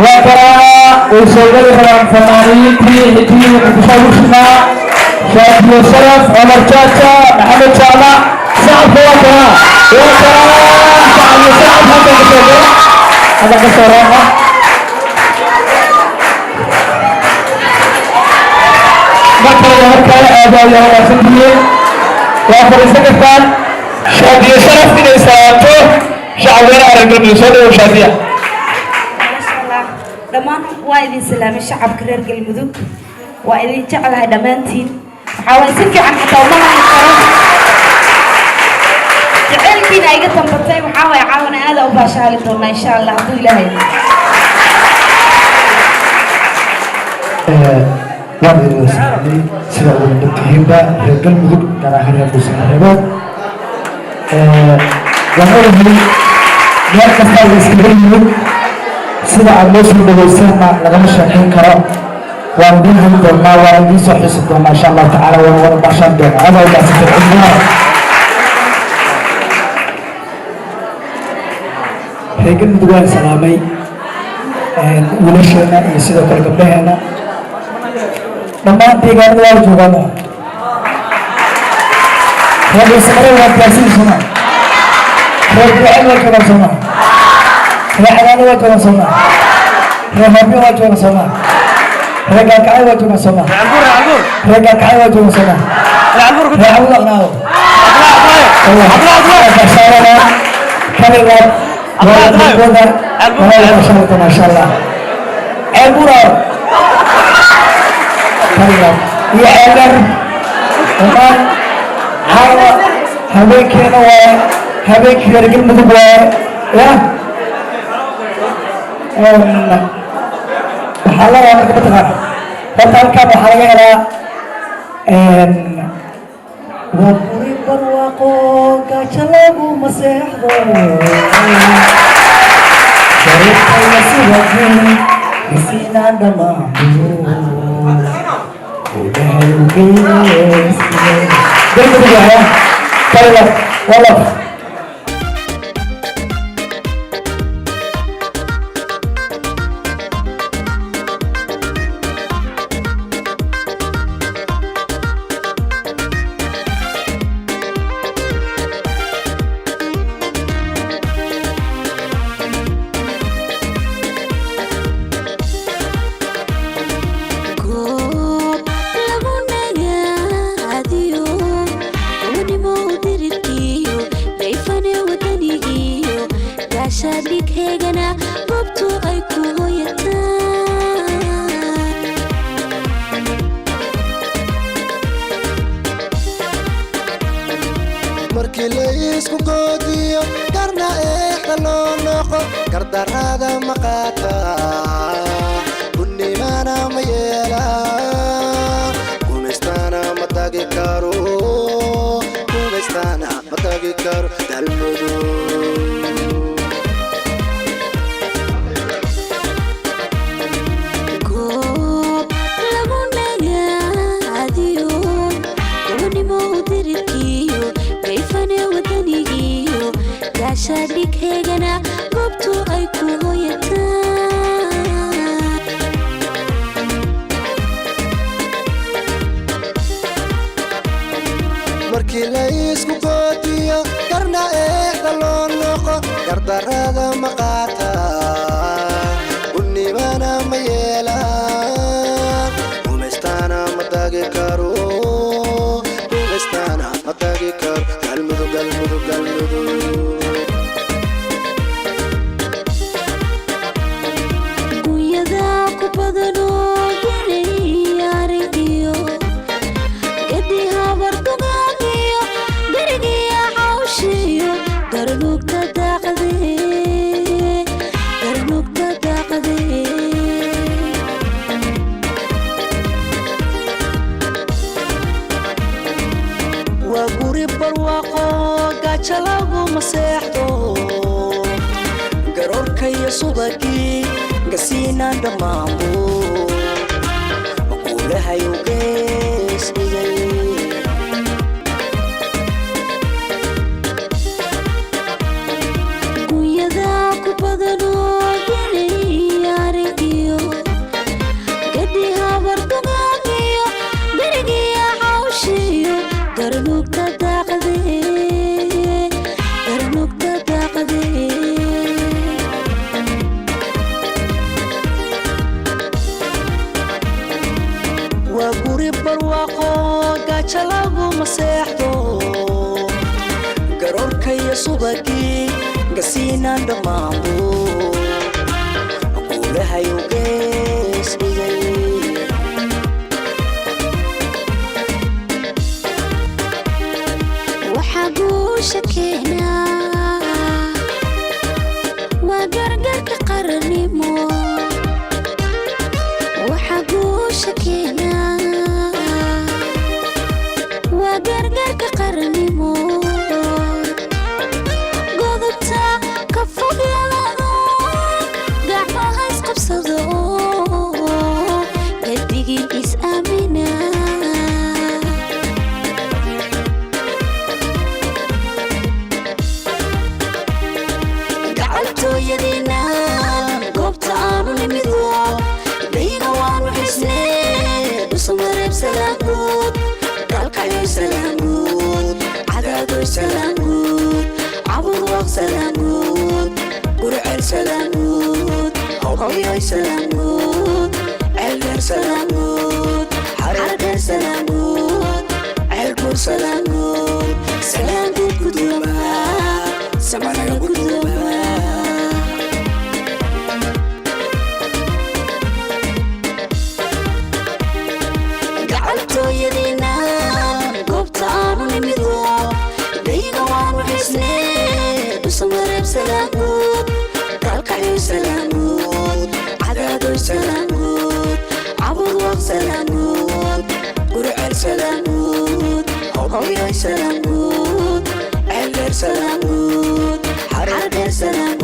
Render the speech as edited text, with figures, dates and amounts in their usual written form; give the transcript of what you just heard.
وترى وشغل فرام فنانين في وكتشوشنا شاديو شرف عمر تشاتا محمد شامع صعب وترى شاديو صعب هذا كشغل هذا كشغل مركز هذا يا واسطية وفريسة كان شاديو شرف من إسرائيل شعبنا على الجنوب وشادية دمان وايد سلام الشعب كرر قلبدوك وايد جعلها دمانتين حاول سكي عن حتى وما جعل كنا يقطع بطيء وحاول يعاون هذا وباشا لكم إن شاء الله طول هاي وابد وسعدي سلام الدكتور قلبدوك كان آخر Dhuusamareeb وهذه لا تستطيع استغلال sida aad loo soo dhaweysana lagama shaqeyn karo waan diin doonaa waan idin soo xisib doonaa insha Allah taala waan wada bashan doonaa hada waa si fiican heegan duwan salaamay wiilasheena iyo sidoo kale gabdhaheena dhammaan deegaanada waa joogaan Dhuusamareeb waa taasiisana reer waa ka soo حلال وجهنا سما رهبي وجهنا سما رجع كعي وجهنا سما رجع كعي وجهنا سما رعبور ناو ما شاء الله عبورة يا عبر وما هبيك هنا هبيك يرجع مدبر يا waxaa la rabaa marka mataqaana horta halkaan waxaa laga helaa waa guri barwaaqo gaajo lagu maseexdo sharifkaya sidakeen isinaan dhamaanto udahay ugeesiye degdegaya talila walaf subaki gasina dhammaanbo maquulahay u geesdhigay guyada ku badanoo geliyari gajalagu maseexdo garoorka iyo subagii gasiinaan dhammaanbo guulahayu gees dhigay waxaa guusha keenaa waa gargarka qarannimo waxaa guusha keenaa waa gargarka qarannimo godobta ka fogaado gacmaha isqabsado gadigii is-aamina gacaltooyadiina goobta aanu nimido dayga waanu xisnee dhuusamareeb salaanguud kalkayo salaanguud cadaadoy salaanguud cabudwaq salaanguud gurceel salaanguud hobyoy salaanguud ceeldheer salaanguud xardheer salaanguud ceelbuur salaanguud salaanguud gudoomaa samanaga gudoomaa gacaltooyadiina goobta aanu nimido dayga waanu xisnee dhuusamareeb salaanguud kalkayo salaanguud cadaadoy salaanguud cabudwaq salaanguud gurceel salaanguud hobyoy salaanguud ceeldheer salaanguud xardheer salaanguud